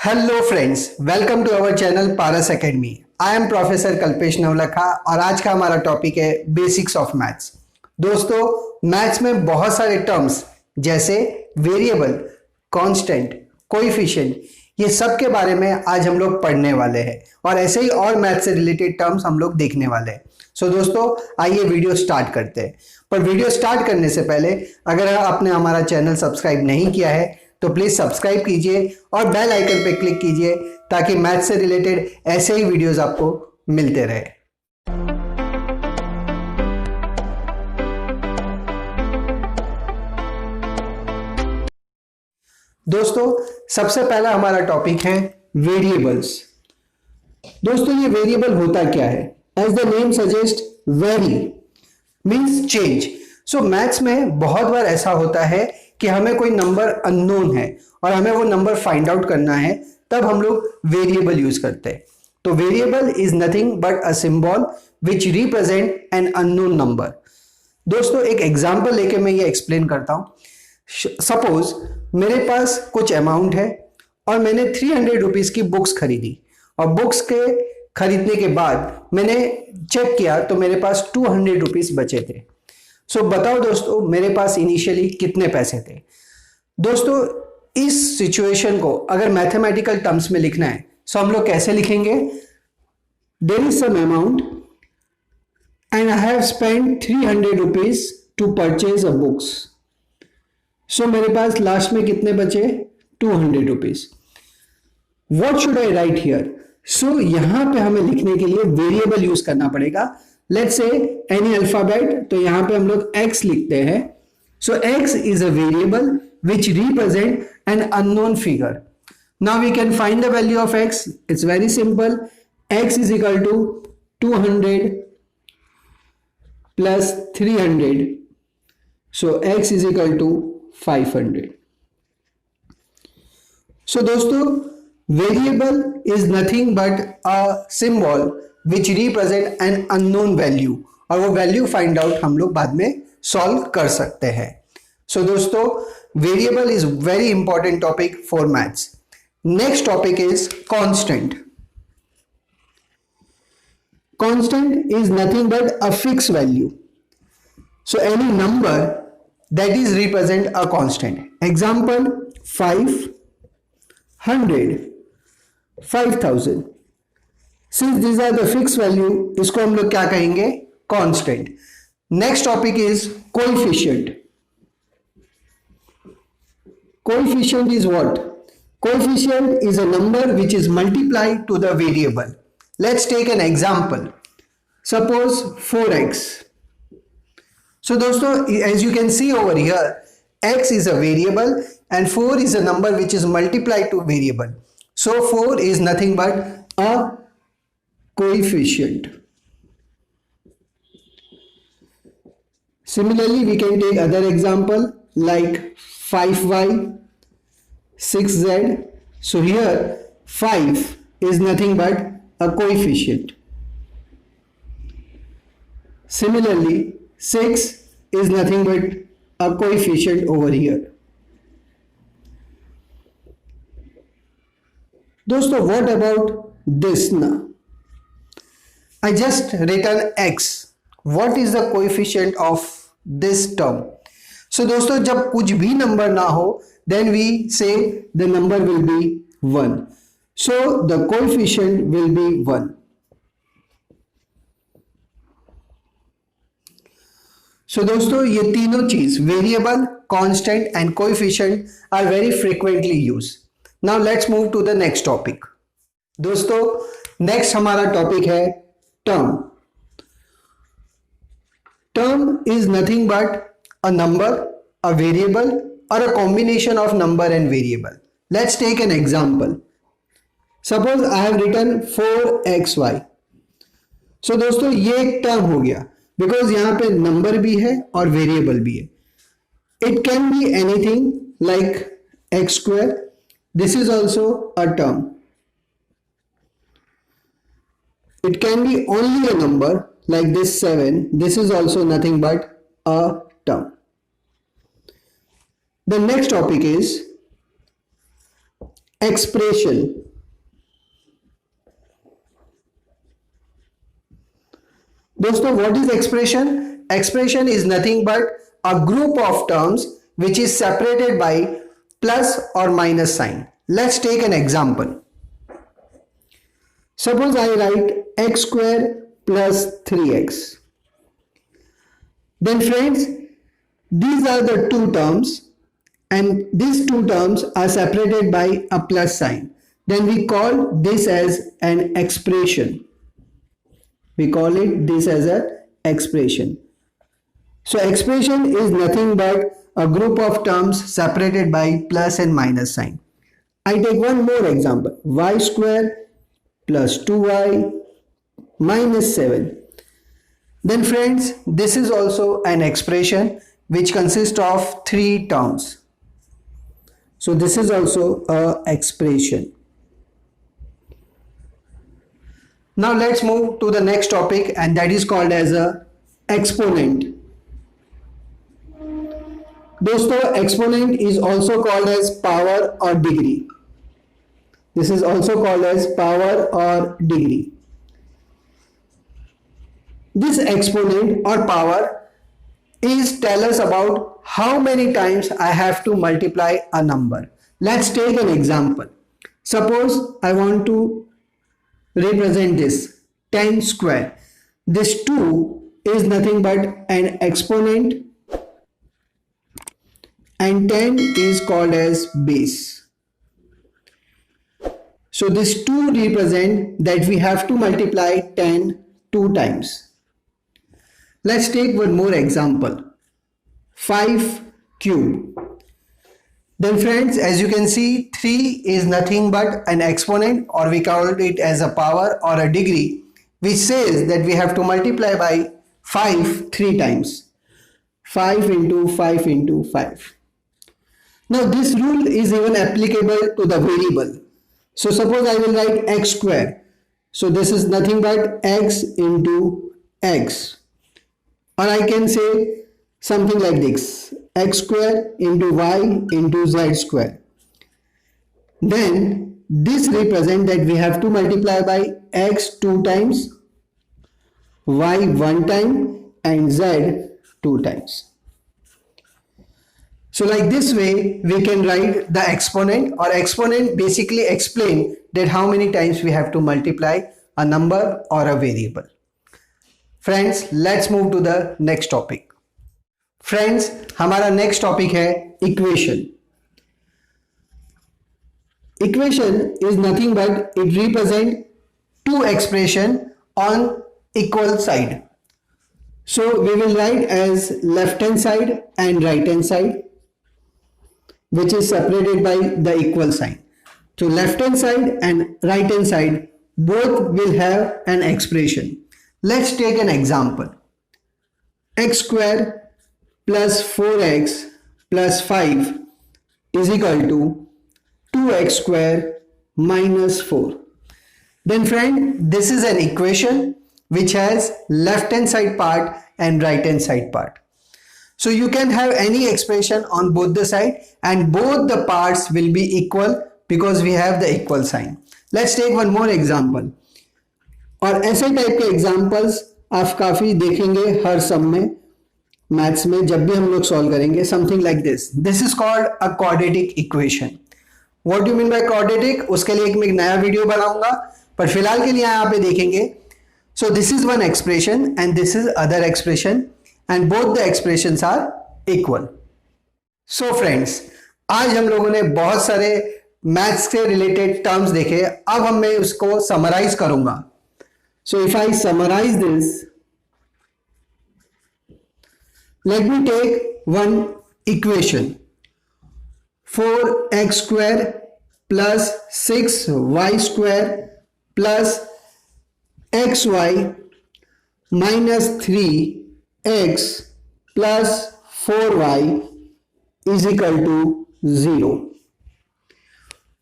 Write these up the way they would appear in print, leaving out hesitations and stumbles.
Hello friends, welcome to our channel Paras academy. I am professor Kalpesh Navlakha और आज का हमारा टॉपिक है बेसिक्स ऑफ मैथ्स। दोस्तों, मैथ्स में बहुत सारे टर्म्स जैसे वेरिएबल, कांस्टेंट, कोएफिशिएंट, ये सब के बारे में आज हम लोग पढ़ने वाले हैं और ऐसे ही और मैथ्स से रिलेटेड टर्म्स हम लोग देखने वाले हैं। सो दोस्तों, आइए वीडियो स्टार्ट करते हैं। पर वीडियो स्टार्ट करने से पहले अगर आपने हमारा चैनल सब्सक्राइब नहीं किया है तो प्लीज सब्सक्राइब कीजिए और बेल आइकन पे क्लिक कीजिए ताकि मैथ से रिलेटेड ऐसे ही वीडियोस आपको मिलते रहे। दोस्तों, सबसे पहला हमारा टॉपिक है वेरिएबल्स। दोस्तों, ये वेरिएबल होता क्या है? As the name suggest, very means change. So maths में बहुत बार ऐसा होता है कि हमें कोई नंबर अननोन है और हमें वो नंबर फाइंड आउट करना है, तब हम लोग वेरिएबल यूज करते हैं। तो variable is nothing but a symbol which represent an unknown number. दोस्तों, एक एग्जांपल लेके मैं ये एक्सप्लेन करता हूं। सपोज मेरे पास कुछ अमाउंट है और मैंने 300 रुपीज की बुक्स खरीदी और बुक्स के खरीदने के बाद मैंने चेक किया तो मेरे पास 200 रुपीज बचे थे। सो बताओ दोस्तों, मेरे पास इनिशियली कितने पैसे थे? दोस्तों, इस सिचुएशन को अगर मैथमेटिकल टर्म्स में लिखना है सो हम लोग कैसे लिखेंगे? There is some amount and I have spent 300 rupees to purchase a books. So मेरे पास लास्ट में कितने बचे? 200 rupees. What should I write here? So यहां पे हमें लिखने के लिए वेरिएबल यूज करना पड़ेगा। लेट्स से एनी अल्फाबेट, तो यहां पे हम लोग x लिखते हैं। So x is a variable which represent an unknown figure. Now we can find the value of x. It's very simple. x is equal to 200 plus 300. So x is equal to 500. So दोस्तों, variable is nothing but a symbol which represent an unknown value और वो value find out हम लोग बाद में solve कर सकते हैं। सो दोस्तों, variable is very important topic for maths. Next topic is constant. Constant is nothing but a fix value. So any number that is represent a constant. Example 500, 5000। Since these are the fixed value, इसको हम लोग क्या कहेंगे? Constant. Next topic is coefficient. Coefficient is what? Coefficient is a number which is multiplied to the variable. Let's take an example. Suppose 4x. So दोस्तों, as you can see over here, x is a variable and 4 is a number which is multiplied to variable. So 4 is nothing but a coefficient. Similarly, we can take other example like 5y, 6z. So here 5 is nothing but a coefficient. Similarly, 6 is nothing but a coefficient over here. दोस्तों, what about this now? I just written x. What is the coefficient of this term? So दोस्तों, जब कुछ भी number ना हो then we say the number will be 1. So the coefficient will be 1. So दोस्तों, ये तीनों चीज variable, constant and coefficient are very frequently use. Now let's move to the next topic. दोस्तों, नेक्स्ट हमारा टॉपिक है term. Term is nothing but a number, a variable और a combination of number and variable. Let's take an example. Suppose I have written 4xy. So दोस्तों, ये एक term हो गया because यहां पे नंबर भी है और वेरिएबल भी है. It can be anything like x square. This is also a term. It can be only a number like this 7. This is also nothing but a term. The next topic is expression. दोस्तों, what is expression? Expression is nothing but a group of terms which is separated by plus or minus sign. Let's take an example. Suppose I write x square plus 3x. Then friends, these are the two terms and these two terms are separated by a plus sign. Then we call this as an expression. We call it this as an expression. So expression is nothing but a group of terms separated by plus and minus sign. I take one more example. Y square plus 2y minus 7. Then friends, this is also an expression which consists of three terms. So this is also a expression. Now let's move to the next topic, and that is called as a exponent. दोस्तों, exponent is also called as power or degree. This is also called as power or degree. This exponent or power is tell us about how many times I have to multiply a number. Let's take an example. Suppose I want to represent this 10 square. This 2 is nothing but an exponent and 10 is called as base. So this 2 represent that we have to multiply 10 2 times. Let's take one more example. 5 cube. Then friends, as you can see, 3 is nothing but an exponent, or we call it as a power or a degree, which says that we have to multiply by 5 3 times. 5 into 5 into 5. Now this rule is even applicable to the variable. So suppose I will write x square. So this is nothing but x into x. Or I can say something like this: x square into y into z square. Then this represents that we have to multiply by x 2 times, y 1 time and z 2 times. So like this way we can write the exponent, or exponent basically explain that how many times we have to multiply a number or a variable. Friends, let's move to the next topic. Friends, हमारा next topic है equation. Equation is nothing but it represents two expression on equal side. So we will write as left hand side and right hand side, which is separated by the equal sign. So left hand side and right hand side both will have an expression. Let's take an example. X square plus 4x plus 5 is equal to 2x square minus 4. Then friend, this is an equation which has left hand side part and right hand side part. So you can have any expression on both the side and both the parts will be equal because we have the equal sign. Let's take one more example. और ऐसे type के examples आप काफ़ी देखेंगे हर सम में, maths में जब भी हम लोग सॉल्व करेंगे. Something like this is called a quadratic equation. What you mean by quadratic, उसके लिए मैं एक नया वीडियो बनाऊंगा, पर फिलहाल के लिए यहाँ पे देखेंगे. So this is one expression and this is other expression and both the expressions are equal. So friends, आज हम लोगों ने बहुत सारे मैथ्स से रिलेटेड टर्म्स देखे. अब मैं उसको समराइज करूंगा. So if I summarize this, let me take one equation. 4x square plus 6y square plus xy minus 3x plus 4y is equal to 0.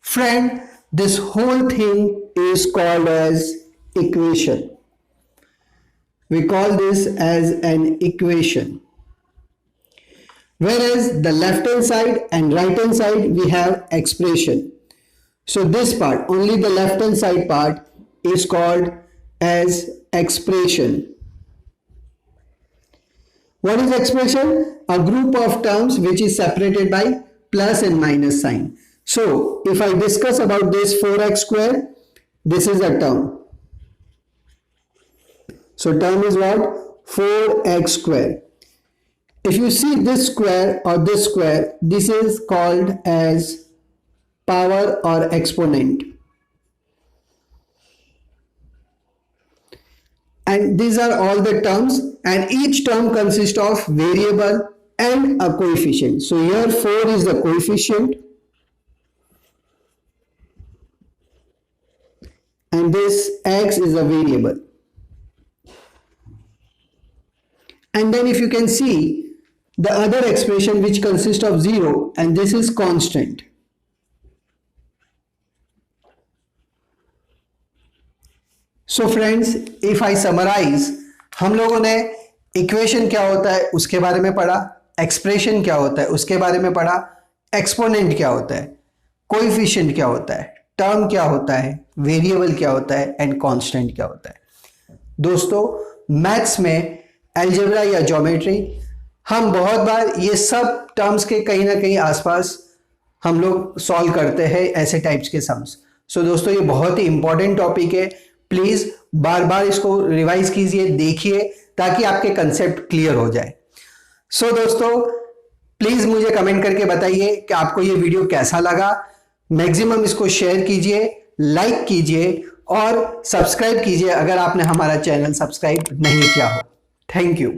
Friend, this whole thing is called as equation. We call this as an equation. Whereas the left hand side and right hand side we have expression. So this part, only the left hand side part is called as expression. What is expression? A group of terms which is separated by plus and minus sign. So if I discuss about this 4x square, this is a term. So term is what? 4x square. If you see this square or this square, this is called as power or exponent. And these are all the terms, and each term consists of variable and a coefficient. So here 4 is the coefficient and this x is a variable. And then if you can see the other expression which consists of 0, and this is constant. So friends, if I summarize, हम लोगों ने equation क्या होता है उसके बारे में पढ़ा, एक्सप्रेशन क्या होता है उसके बारे में पढ़ा, एक्सपोनेंट क्या होता है, कोएफिशिएंट क्या होता है, टर्म क्या होता है, वेरिएबल क्या होता है एंड कांस्टेंट क्या होता है। दोस्तों, मैथ्स में अलजेब्रा या ज्योमेट्री हम बहुत बार ये सब टर्म्स के कहीं ना कहीं आसपास हम लोग सॉल्व करते हैं ऐसे टाइप्स के सम्स। सो दोस्तों, ये बहुत ही इंपॉर्टेंट टॉपिक है। प्लीज बार बार इसको रिवाइज कीजिए, देखिए, ताकि आपके कंसेप्ट क्लियर हो जाए। सो दोस्तों, प्लीज मुझे कमेंट करके बताइए कि आपको ये वीडियो कैसा लगा। मैक्सिमम इसको शेयर कीजिए, लाइक कीजिए और सब्सक्राइब कीजिए अगर आपने हमारा चैनल सब्सक्राइब नहीं किया हो। Thank you.